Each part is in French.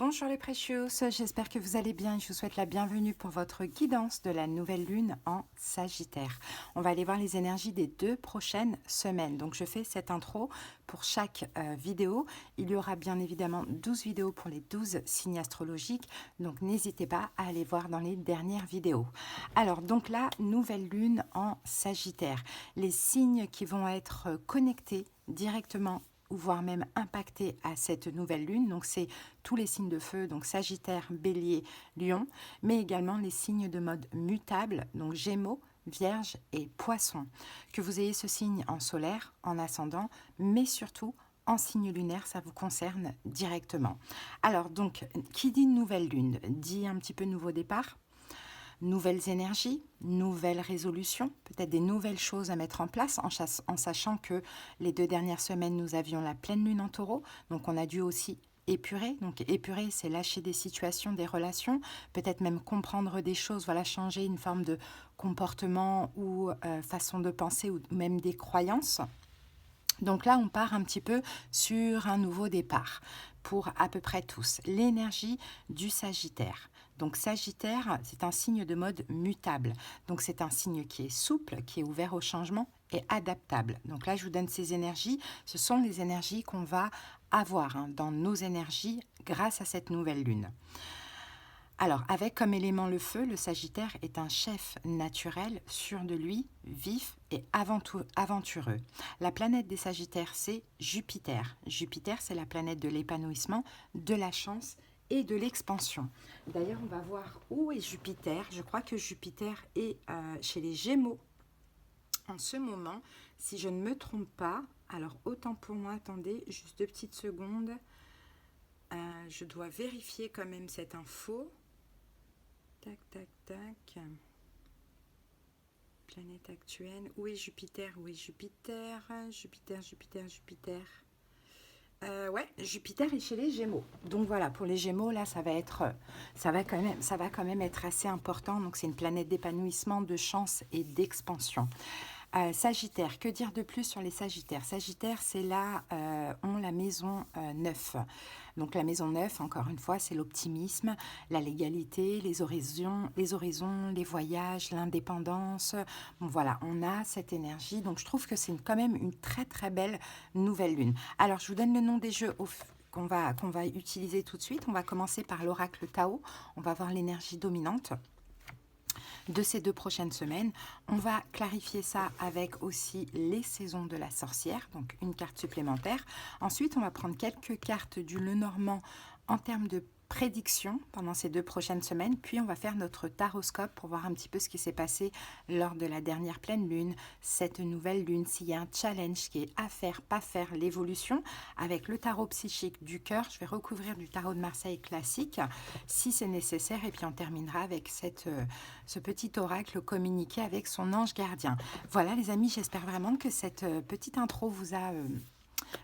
Bonjour les Precious, j'espère que vous allez bien et je vous souhaite la bienvenue pour votre guidance de la nouvelle lune en Sagittaire. On va aller voir les énergies des 2 prochaines semaines. Donc je fais cette intro pour chaque vidéo. Il y aura bien évidemment 12 vidéos pour les 12 signes astrologiques, donc n'hésitez pas à aller voir dans les dernières vidéos. Alors donc la nouvelle lune en Sagittaire, les signes qui vont être connectés directement ou voire même impacté à cette nouvelle lune. Donc c'est tous les signes de feu, donc Sagittaire, Bélier, Lion, mais également les signes de mode mutable, donc Gémeaux, Vierge et Poisson. Que vous ayez ce signe en solaire, en ascendant, mais surtout en signe lunaire, ça vous concerne directement. Alors donc, qui dit nouvelle lune, dit un petit peu nouveau départ, nouvelles énergies, nouvelles résolutions, peut-être des nouvelles choses à mettre en place, en sachant que les 2 dernières semaines, nous avions la pleine lune en taureau, donc on a dû aussi épurer. Donc épurer, c'est lâcher des situations, des relations, peut-être même comprendre des choses, voilà, changer une forme de comportement ou façon de penser ou même des croyances. Donc là, on part un petit peu sur un nouveau départ pour à peu près tous. L'énergie du Sagittaire. Donc Sagittaire, c'est un signe de mode mutable. Donc c'est un signe qui est souple, qui est ouvert au changement et adaptable. Donc là, je vous donne ces énergies. Ce sont les énergies qu'on va avoir dans nos énergies grâce à cette nouvelle lune. Alors, avec comme élément le feu, le Sagittaire est un chef naturel, sûr de lui, vif et aventureux. La planète des Sagittaires, c'est Jupiter. Jupiter, c'est la planète de l'épanouissement, de la chance et de l'expansion. D'ailleurs, on va voir où est Jupiter. Je crois que Jupiter est chez les Gémeaux en ce moment, si je ne me trompe pas. Alors, autant pour moi, attendez, juste 2 petites secondes. Je dois vérifier quand même cette info. Tac, tac, tac. Planète actuelle. Où est Jupiter? Où est Jupiter? Jupiter. Ouais, Jupiter est chez les Gémeaux. Donc voilà, pour les Gémeaux, là, ça va quand même être assez important. Donc c'est une planète d'épanouissement, de chance et d'expansion. Sagittaire, que dire de plus sur les Sagittaires? Sagittaire, c'est là, on la maison 9. Donc la maison 9, encore une fois, c'est l'optimisme, la légalité, les horizons, les voyages, l'indépendance. Bon, voilà, on a cette énergie. Donc je trouve que c'est quand même une très très belle nouvelle lune. Alors je vous donne le nom des jeux qu'on va utiliser tout de suite. On va commencer par l'oracle Tao. On va voir l'énergie dominante de ces 2 prochaines semaines. On va clarifier ça avec aussi les saisons de la sorcière, donc une carte supplémentaire. Ensuite, on va prendre quelques cartes du Lenormand en termes de prédictions pendant ces 2 prochaines semaines, puis on va faire notre taroscope pour voir un petit peu ce qui s'est passé lors de la dernière pleine lune, cette nouvelle lune, s'il y a un challenge qui est à faire, pas faire, l'évolution. Avec le tarot psychique du cœur, je vais recouvrir du tarot de Marseille classique si c'est nécessaire, et puis on terminera avec ce petit oracle communiqué avec son ange gardien. Voilà les amis, j'espère vraiment que cette petite intro vous a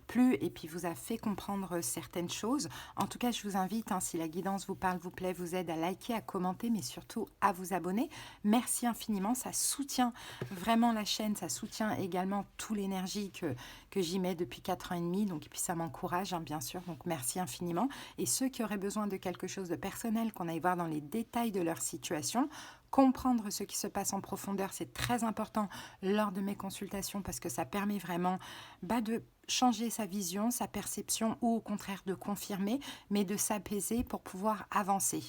plu et puis vous a fait comprendre certaines choses. En tout cas, je vous invite, si la guidance vous parle, vous plaît, vous aide, à liker, à commenter, mais surtout à vous abonner. Merci infiniment, ça soutient vraiment la chaîne, ça soutient également toute l'énergie que j'y mets depuis 4 ans et demi, donc, et puis ça m'encourage, bien sûr, donc merci infiniment. Et ceux qui auraient besoin de quelque chose de personnel, qu'on aille voir dans les détails de leur situation, comprendre ce qui se passe en profondeur, c'est très important lors de mes consultations parce que ça permet vraiment de changer sa vision, sa perception ou au contraire de confirmer, mais de s'apaiser pour pouvoir avancer.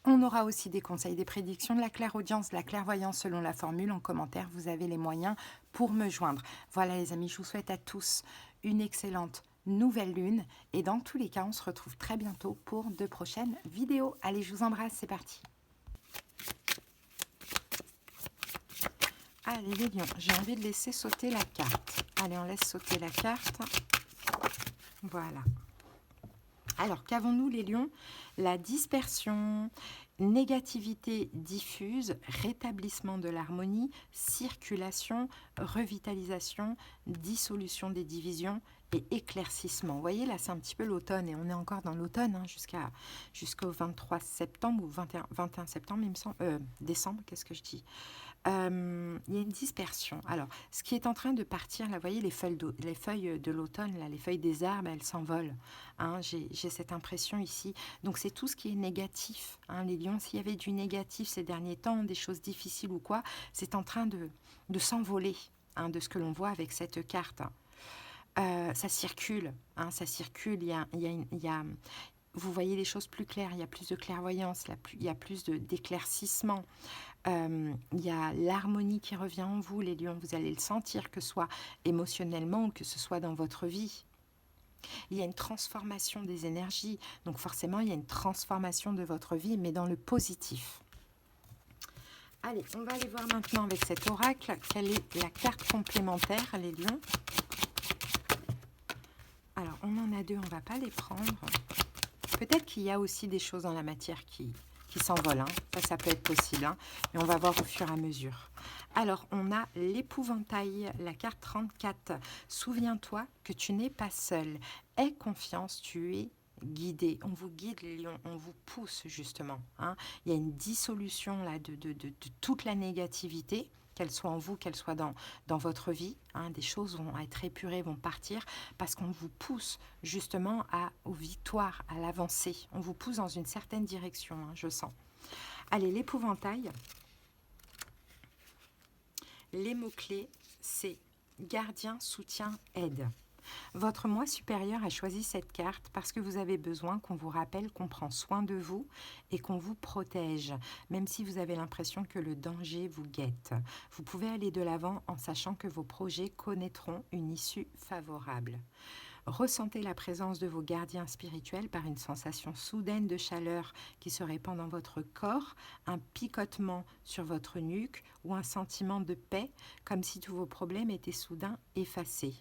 On aura aussi des conseils, des prédictions, de la clairaudience, de la clairvoyance selon la formule. En commentaire, vous avez les moyens pour me joindre. Voilà les amis, je vous souhaite à tous une excellente nouvelle lune et dans tous les cas, on se retrouve très bientôt pour de prochaines vidéos. Allez, je vous embrasse, c'est parti. Allez les lions, j'ai envie de laisser sauter la carte. Allez, on laisse sauter la carte. Voilà. Alors, qu'avons-nous les lions? La dispersion, négativité diffuse, rétablissement de l'harmonie, circulation, revitalisation, dissolution des divisions et éclaircissement. Vous voyez, là, c'est un petit peu l'automne et on est encore dans l'automne jusqu'au 23 septembre ou 21 septembre, il me semble. Décembre, qu'est-ce que je dis? Il y a une dispersion. Alors, ce qui est en train de partir, là, vous voyez, les feuilles de l'automne, là, les feuilles des arbres, elles s'envolent. Hein, j'ai cette impression ici. Donc, c'est tout ce qui est négatif. Hein, les lions, s'il y avait du négatif ces derniers temps, des choses difficiles ou quoi, c'est en train de s'envoler, hein, de ce que l'on voit avec cette carte. Ça circule, hein, ça circule. Vous voyez les choses plus claires, il y a plus de clairvoyance, il y a plus d'éclaircissement. Il y a l'harmonie qui revient en vous, les lions. Vous allez le sentir, que ce soit émotionnellement ou que ce soit dans votre vie. Il y a une transformation des énergies. Donc forcément, il y a une transformation de votre vie, mais dans le positif. Allez, on va aller voir maintenant avec cet oracle quelle est la carte complémentaire, les lions. Alors, on en a deux, on ne va pas les prendre. Peut-être qu'il y a aussi des choses dans la matière qui s'envolent. Hein. Ça peut être possible. Hein. Mais on va voir au fur et à mesure. Alors, on a l'épouvantail, la carte 34. Souviens-toi que tu n'es pas seul. Aie confiance, tu es guidé. On vous guide, les lions. On vous pousse, justement. Hein. Il y a une dissolution là, de toute la négativité, qu'elle soit en vous, qu'elle soit dans votre vie. Hein, des choses vont être épurées, vont partir, parce qu'on vous pousse justement aux victoires, à l'avancée. On vous pousse dans une certaine direction, hein, je sens. Allez, l'épouvantail. Les mots-clés, c'est gardien, soutien, aide. Votre moi supérieur a choisi cette carte parce que vous avez besoin qu'on vous rappelle qu'on prend soin de vous et qu'on vous protège, même si vous avez l'impression que le danger vous guette. Vous pouvez aller de l'avant en sachant que vos projets connaîtront une issue favorable. Ressentez la présence de vos gardiens spirituels par une sensation soudaine de chaleur qui se répand dans votre corps, un picotement sur votre nuque ou un sentiment de paix, comme si tous vos problèmes étaient soudain effacés.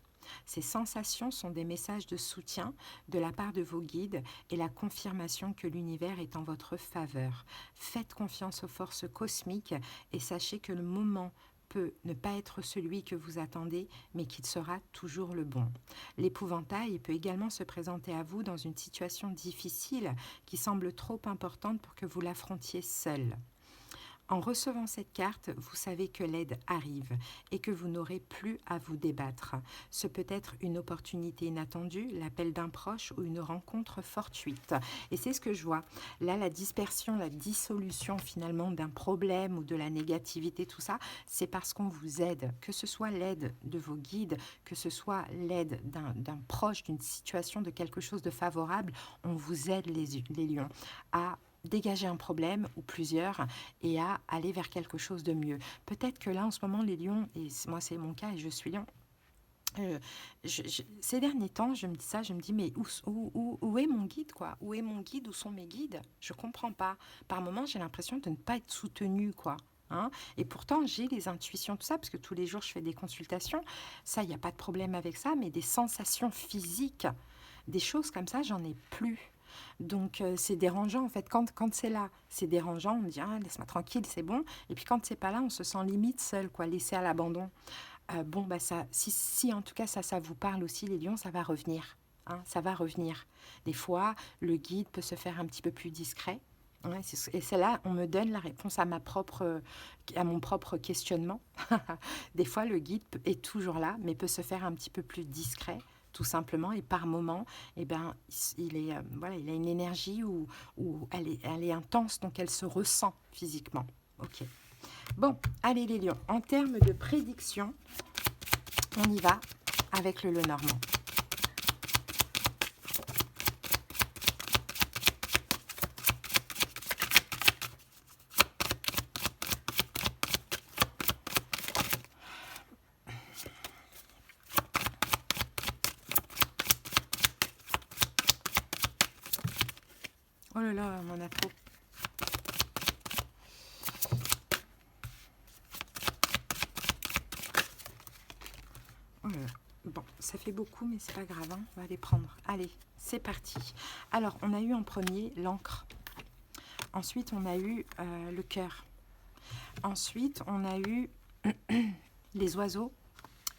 Ces sensations sont des messages de soutien de la part de vos guides et la confirmation que l'univers est en votre faveur. Faites confiance aux forces cosmiques et sachez que le moment peut ne pas être celui que vous attendez, mais qu'il sera toujours le bon. L'épouvantail peut également se présenter à vous dans une situation difficile qui semble trop importante pour que vous l'affrontiez seul. En recevant cette carte, vous savez que l'aide arrive et que vous n'aurez plus à vous débattre. Ce peut être une opportunité inattendue, l'appel d'un proche ou une rencontre fortuite. Et c'est ce que je vois. Là, la dispersion, la dissolution finalement d'un problème ou de la négativité, tout ça, c'est parce qu'on vous aide. Que ce soit l'aide de vos guides, que ce soit l'aide d'un proche, d'une situation, de quelque chose de favorable, on vous aide les lions à dégager un problème ou plusieurs et à aller vers quelque chose de mieux. Peut-être que là, en ce moment, les lions, et moi c'est mon cas et je suis lion, ces derniers temps, je me dis ça, je me dis mais où est mon guide quoi? Où est mon guide? Où sont mes guides? Je comprends pas. Par moments, j'ai l'impression de ne pas être soutenue quoi. Hein, et pourtant, j'ai les intuitions, tout ça, parce que tous les jours, je fais des consultations. Ça, il n'y a pas de problème avec ça, mais des sensations physiques, des choses comme ça, j'en ai plus. Donc c'est dérangeant en fait, quand c'est là, c'est dérangeant, on me dit ah, laisse-moi tranquille, c'est bon. Et puis quand c'est pas là, on se sent limite seul, quoi, laissé à l'abandon. Bon, bah ça, si en tout cas ça vous parle aussi, les lions, ça va revenir. Hein, ça va revenir. Des fois, le guide peut se faire un petit peu plus discret. Ouais, et c'est là, on me donne la réponse à mon propre questionnement. Des fois, le guide est toujours là, mais peut se faire un petit peu plus discret, tout simplement. Et par moment, eh ben, il a une énergie où elle est intense, donc elle se ressent physiquement. Ok. Bon, allez les lions, en termes de prédiction, on y va avec le Lenormand. Oh là là, on en a trop. Oh là là. Bon, ça fait beaucoup, mais c'est pas grave, hein, on va les prendre. Allez, c'est parti. Alors, on a eu en premier l'encre. Ensuite, on a eu le cœur. Ensuite, on a eu les oiseaux.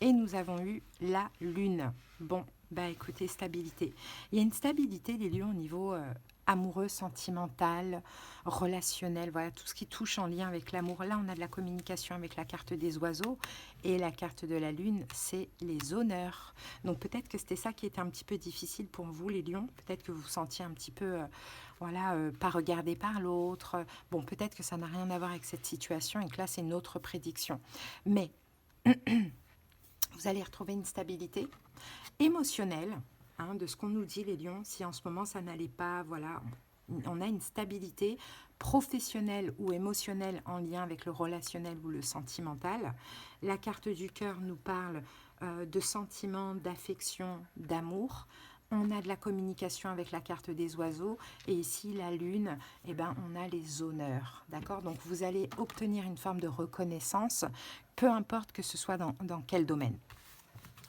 Et nous avons eu la lune. Bon, bah écoutez, stabilité. Il y a une stabilité des lieux au niveau amoureux, sentimental, relationnel, voilà, tout ce qui touche en lien avec l'amour. Là, on a de la communication avec la carte des oiseaux et la carte de la lune, c'est les honneurs. Donc peut-être que c'était ça qui était un petit peu difficile pour vous, les lions. Peut-être que vous vous sentiez un petit peu, voilà, pas regardé par l'autre. Bon, peut-être que ça n'a rien à voir avec cette situation et que là, c'est une autre prédiction. Mais vous allez retrouver une stabilité émotionnelle, hein, de ce qu'on nous dit, les lions. Si en ce moment, ça n'allait pas, voilà, on a une stabilité professionnelle ou émotionnelle en lien avec le relationnel ou le sentimental. La carte du cœur nous parle de sentiments, d'affection, d'amour. On a de la communication avec la carte des oiseaux. Et ici, la lune, eh ben, on a les honneurs. D'accord? Donc, vous allez obtenir une forme de reconnaissance, peu importe que ce soit dans quel domaine.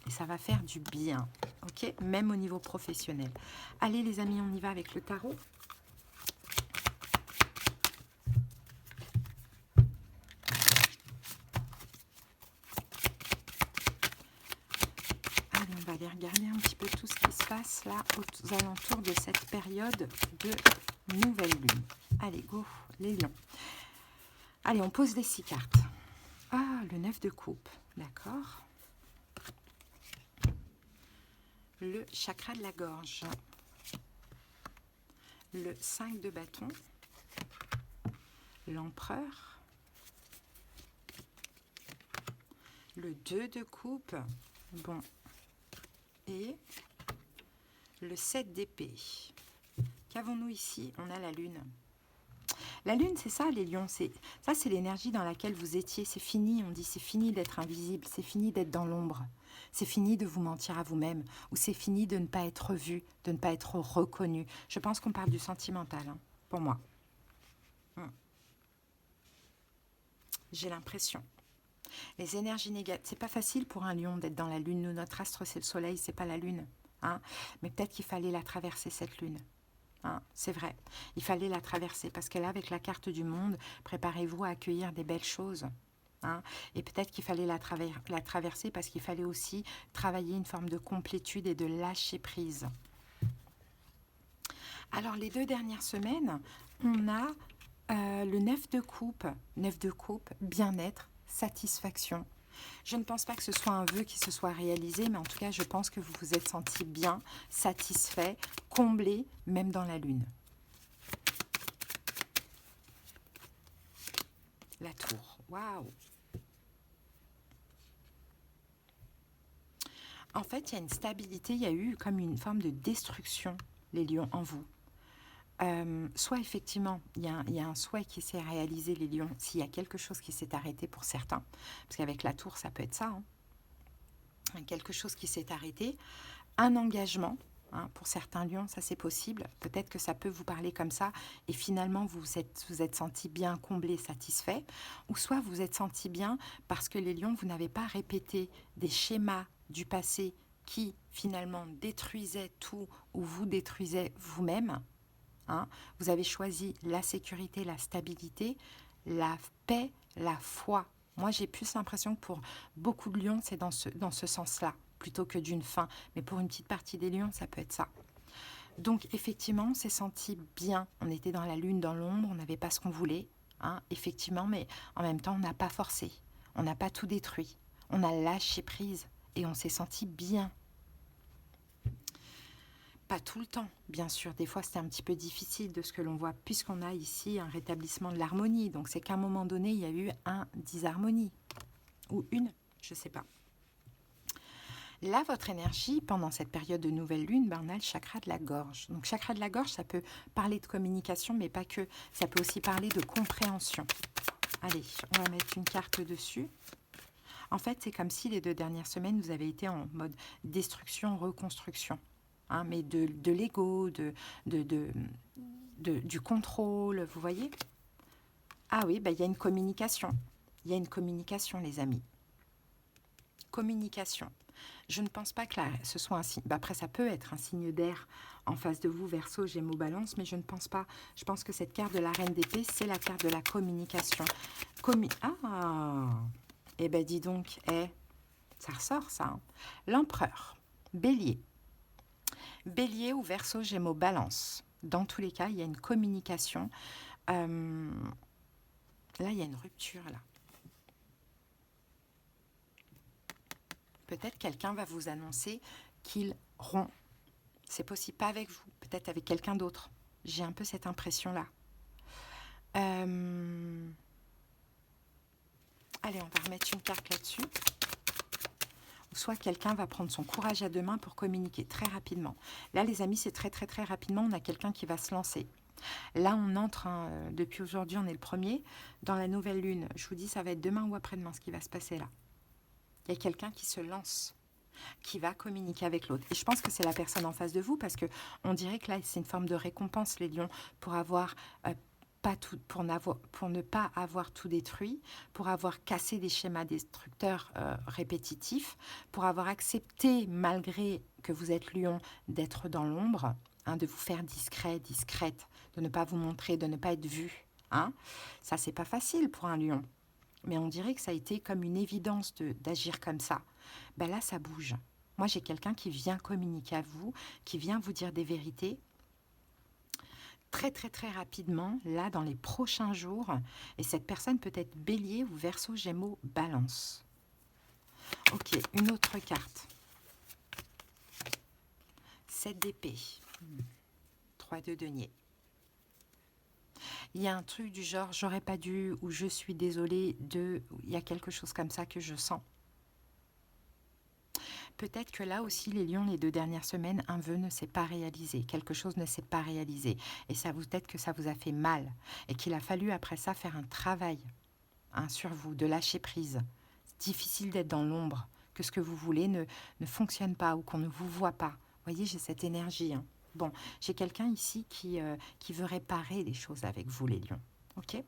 Et ça va faire du bien, ok? Même au niveau professionnel. Allez, les amis, on y va avec le tarot. On va aller regarder un petit peu tout ce qui se passe là aux alentours de cette période de nouvelle lune. Allez, go, les lions. Allez, on pose les 6 cartes. Ah, le 9 de coupe, d'accord. Le chakra de la gorge. Le 5 de bâton. L'empereur. Le 2 de coupe. Bon. Et le 7 d'épée. Qu'avons-nous ici? On a la lune. La lune, c'est ça, les lions. Ça, c'est l'énergie dans laquelle vous étiez. C'est fini, on dit, c'est fini d'être invisible. C'est fini d'être dans l'ombre. C'est fini de vous mentir à vous-même. Ou c'est fini de ne pas être vu, de ne pas être reconnu. Je pense qu'on parle du sentimental, hein, pour moi. J'ai l'impression. Les énergies négatives, c'est pas facile pour un lion d'être dans la lune. Nous, notre astre, c'est le soleil, c'est pas la lune. Hein. Mais peut-être qu'il fallait la traverser, cette lune. Hein, c'est vrai, il fallait la traverser parce que là, avec la carte du monde, préparez-vous à accueillir des belles choses. Hein, et peut-être qu'il fallait la traverser parce qu'il fallait aussi travailler une forme de complétude et de lâcher prise. Alors, les 2 dernières semaines, on a le 9 de coupe. 9 de coupe, bien-être, satisfaction. Je ne pense pas que ce soit un vœu qui se soit réalisé, mais en tout cas, je pense que vous vous êtes senti bien, satisfait, comblé, même dans la lune. La tour, waouh! En fait, il y a une stabilité, il y a eu comme une forme de destruction, les lions, en vous. Soit effectivement, il y a un souhait qui s'est réalisé, les lions, s'il y a quelque chose qui s'est arrêté pour certains, parce qu'avec la tour, ça peut être ça, hein. Quelque chose qui s'est arrêté, un engagement, hein, pour certains lions, ça c'est possible, peut-être que ça peut vous parler comme ça, et finalement vous êtes senti bien comblé, satisfait, ou soit vous êtes senti bien parce que les lions, vous n'avez pas répété des schémas du passé qui finalement détruisaient tout, ou vous détruisaient vous-même. Hein, vous avez choisi la sécurité, la stabilité, la paix, la foi. Moi, j'ai plus l'impression que pour beaucoup de lions, c'est dans ce sens-là, plutôt que d'une fin. Mais pour une petite partie des lions, ça peut être ça. Donc, effectivement, on s'est senti bien. On était dans la lune, dans l'ombre, on n'avait pas ce qu'on voulait. Hein, effectivement, mais en même temps, on n'a pas forcé. On n'a pas tout détruit. On a lâché prise et on s'est senti bien. Pas tout le temps, bien sûr. Des fois, c'était un petit peu difficile de ce que l'on voit, puisqu'on a ici un rétablissement de l'harmonie. Donc, c'est qu'à un moment donné, il y a eu un disharmonie. Ou une, je ne sais pas. Là, votre énergie, pendant cette période de nouvelle lune, on a le chakra de la gorge. Donc, chakra de la gorge, ça peut parler de communication, mais pas que. Ça peut aussi parler de compréhension. Allez, on va mettre une carte dessus. En fait, c'est comme si les 2 dernières semaines, vous avez été en mode destruction, reconstruction. Hein, mais de l'ego, du contrôle, vous voyez? Ah oui, il y a une communication. Il y a une communication, les amis. Communication. Je ne pense pas que là, ce soit un signe. Après, ça peut être un signe d'air en face de vous, Verseau, Gémeaux, Balance, mais je ne pense pas. Je pense que cette carte de la Reine d'épée, c'est la carte de la communication. Eh ben, dis donc, ça ressort, ça. Hein. L'Empereur, Bélier. Bélier ou Verseau, Gémeaux, Balance. Dans tous les cas, il y a une communication. Là, il y a une rupture, là. Peut-être quelqu'un va vous annoncer qu'il rompt. C'est possible, pas avec vous, peut-être avec quelqu'un d'autre. J'ai un peu cette impression-là. Allez, on va remettre une carte là-dessus. Soit quelqu'un va prendre son courage à deux mains pour communiquer très rapidement. Là, les amis, c'est très, très, très rapidement. On a quelqu'un qui va se lancer. Là, on entre, depuis aujourd'hui, on est le 1er, dans la nouvelle lune. Je vous dis, ça va être demain ou après-demain ce qui va se passer là. Il y a quelqu'un qui se lance, qui va communiquer avec l'autre. Et je pense que c'est la personne en face de vous, parce qu'on dirait que là, c'est une forme de récompense, les lions, pour avoir... pour ne pas avoir tout détruit, pour avoir cassé des schémas destructeurs répétitifs, pour avoir accepté, malgré que vous êtes lion, d'être dans l'ombre, de vous faire discret, discrète, de ne pas vous montrer, de ne pas être vu. Ça, c'est pas facile pour un lion. Mais on dirait que ça a été comme une évidence d'agir comme ça. Ben là, ça bouge. Moi, j'ai quelqu'un qui vient communiquer à vous, qui vient vous dire des vérités, très très très rapidement, là dans les prochains jours, et cette personne peut être Bélier ou Verseau, Gémeaux, Balance. Ok, une autre carte. 7 d'épée. 3 de denier. Il y a un truc du genre, j'aurais pas dû, ou je suis désolée de... Il y a quelque chose comme ça que je sens. Peut-être que là aussi, les lions, les 2 dernières semaines, un vœu ne s'est pas réalisé. Quelque chose ne s'est pas réalisé. Et ça peut-être que ça vous a fait mal. Et qu'il a fallu, après ça, faire un travail sur vous, de lâcher prise. C'est difficile d'être dans l'ombre, que ce que vous voulez ne fonctionne pas ou qu'on ne vous voit pas. Vous voyez, j'ai cette énergie. Bon, j'ai quelqu'un ici qui veut réparer les choses avec vous, les lions. Ok ?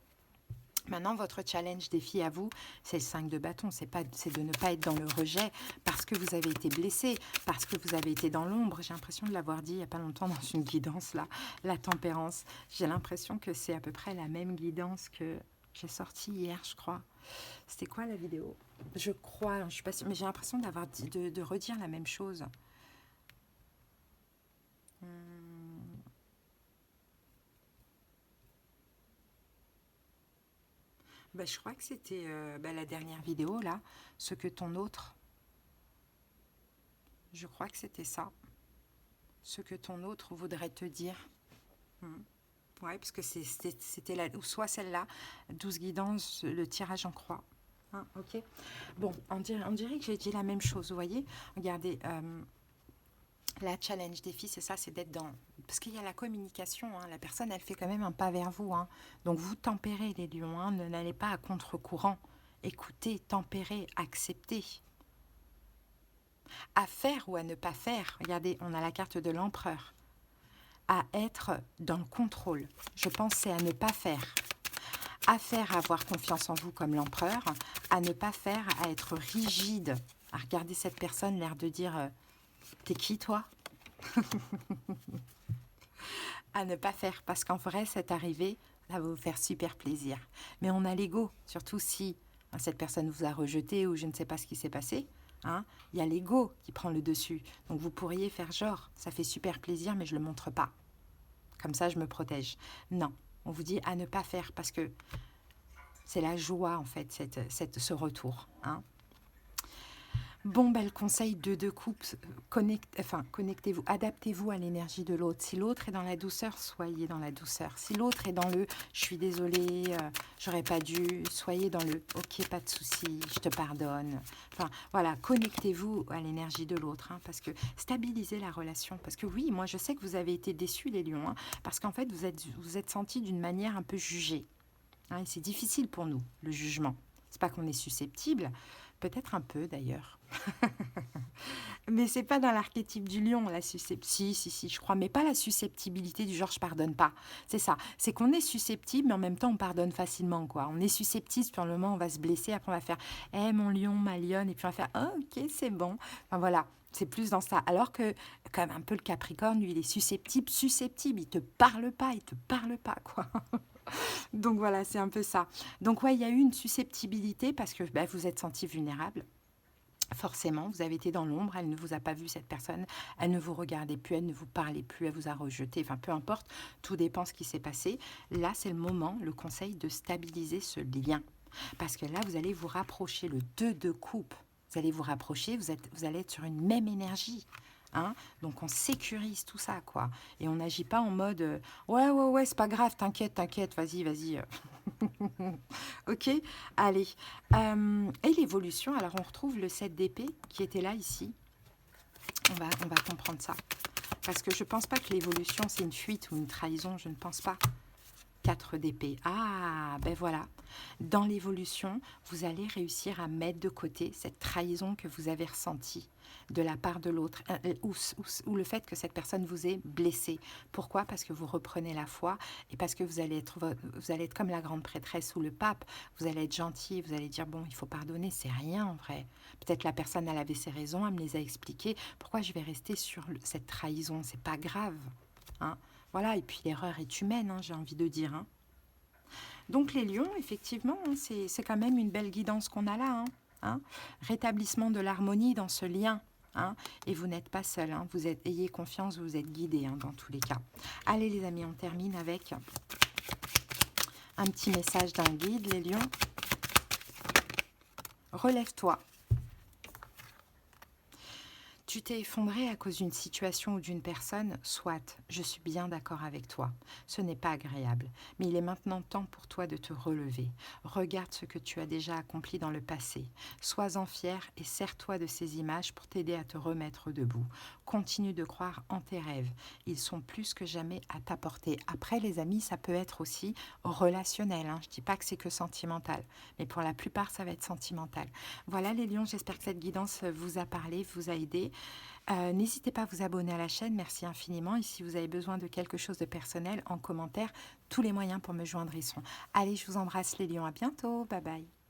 Maintenant, votre challenge, défi à vous, c'est le 5 de bâton. C'est de ne pas être dans le rejet parce que vous avez été blessé, parce que vous avez été dans l'ombre. J'ai l'impression de l'avoir dit il n'y a pas longtemps dans une guidance, là, la tempérance. J'ai l'impression que c'est à peu près la même guidance que j'ai sortie hier, je crois. C'était quoi la vidéo? Je crois, je ne suis pas sûre, mais j'ai l'impression d'avoir dit, de redire la même chose. Je crois que c'était la dernière vidéo, là, ce que ton autre... Je crois que c'était ça. Ce que ton autre voudrait te dire. Ouais, parce que c'était là, ou soit celle-là, 12 guidances, le tirage en croix. Ok. Bon, on dirait que j'ai dit la même chose, vous voyez. Regardez, la challenge défi, c'est ça, c'est d'être dans... Parce qu'il y a la communication, la personne, elle fait quand même un pas vers vous. Donc, vous tempérez les lions, ne n'allez pas à contre-courant. Écoutez, tempérez, acceptez. À faire ou à ne pas faire. Regardez, on a la carte de l'empereur. À être dans le contrôle. Je pense c'est à ne pas faire. À faire, à avoir confiance en vous comme l'empereur. À ne pas faire, à être rigide. À regarder cette personne, l'air de dire t'es qui toi? À ne pas faire, parce qu'en vrai, cette arrivée, ça va vous faire super plaisir. Mais on a l'ego, surtout si cette personne vous a rejeté ou je ne sais pas ce qui s'est passé. Il y a l'ego qui prend le dessus. Donc vous pourriez faire genre, ça fait super plaisir, mais je ne le montre pas. Comme ça, je me protège. Non, on vous dit à ne pas faire, parce que c'est la joie, en fait, ce retour. Bon, le conseil de couple, connectez-vous, adaptez-vous à l'énergie de l'autre. Si l'autre est dans la douceur, soyez dans la douceur. Si l'autre est dans le « je suis désolée, j'aurais pas dû », soyez dans le « ok, pas de souci, je te pardonne ». Enfin, voilà, connectez-vous à l'énergie de l'autre, parce que stabilisez la relation. Parce que oui, moi, je sais que vous avez été déçus, les lions, parce qu'en fait, vous êtes sentis d'une manière un peu jugée. Et c'est difficile pour nous, le jugement. C'est pas qu'on est susceptible, peut-être un peu d'ailleurs. Mais c'est pas dans l'archétype du lion, la susceptibilité. Si, je crois, mais pas la susceptibilité du genre je pardonne pas. C'est ça. C'est qu'on est susceptible, mais en même temps on pardonne facilement, quoi. On est susceptible, puis pour le moment on va se blesser, après on va faire mon lion, ma lionne, et puis on va faire ok, c'est bon. Enfin voilà. C'est plus dans ça. Alors que, comme un peu le Capricorne, lui, il est susceptible. Il te parle pas, quoi. Donc voilà, c'est un peu ça. Donc ouais, il y a eu une susceptibilité parce que vous êtes senti vulnérable. Forcément, vous avez été dans l'ombre, elle ne vous a pas vu cette personne, elle ne vous regardait plus, elle ne vous parlait plus, elle vous a rejeté, enfin peu importe, tout dépend ce qui s'est passé. Là, c'est le moment, le conseil de stabiliser ce lien. Parce que là, vous allez vous rapprocher, le 2 de coupe. Vous allez vous rapprocher, vous allez être sur une même énergie. Hein, donc on sécurise tout ça, quoi. Et on n'agit pas en mode ouais, c'est pas grave, t'inquiète, vas-y. Ok, allez. Et l'évolution, alors on retrouve le 7 d'épée qui était là ici. On va comprendre ça. Parce que je pense pas que l'évolution c'est une fuite ou une trahison, je ne pense pas. 4 d'épée. Ah, ben voilà. Dans l'évolution, vous allez réussir à mettre de côté cette trahison que vous avez ressentie de la part de l'autre, ou le fait que cette personne vous ait blessé. Pourquoi? Parce que vous reprenez la foi et parce que vous allez être comme la grande prêtresse ou le pape. Vous allez être gentil, vous allez dire, bon, il faut pardonner, c'est rien en vrai. Peut-être la personne, elle avait ses raisons, elle me les a expliquées. Pourquoi je vais rester sur cette trahison? C'est pas grave. Hein. Voilà, et puis l'erreur est humaine, hein, j'ai envie de dire. Hein. Donc les lions, effectivement, hein, c'est quand même une belle guidance qu'on a là. Hein. Rétablissement de l'harmonie dans ce lien. Hein. Et vous n'êtes pas seul. Hein. Ayez confiance, vous êtes guidés hein, dans tous les cas. Allez les amis, on termine avec un petit message d'un guide, les lions. Relève-toi. Tu t'es effondré à cause d'une situation ou d'une personne, soit, je suis bien d'accord avec toi. Ce n'est pas agréable, mais il est maintenant temps pour toi de te relever. Regarde ce que tu as déjà accompli dans le passé. Sois-en fier et sers-toi de ces images pour t'aider à te remettre debout. Continue de croire en tes rêves. Ils sont plus que jamais à ta portée. Après, les amis, ça peut être aussi relationnel. Hein. Je ne dis pas que c'est que sentimental, mais pour la plupart, ça va être sentimental. Voilà les lions, j'espère que cette guidance vous a parlé, vous a aidé. N'hésitez pas à vous abonner à la chaîne, merci infiniment. Et si vous avez besoin de quelque chose de personnel, en commentaire, tous les moyens pour me joindre y sont. Allez, je vous embrasse les lions, à bientôt, bye bye.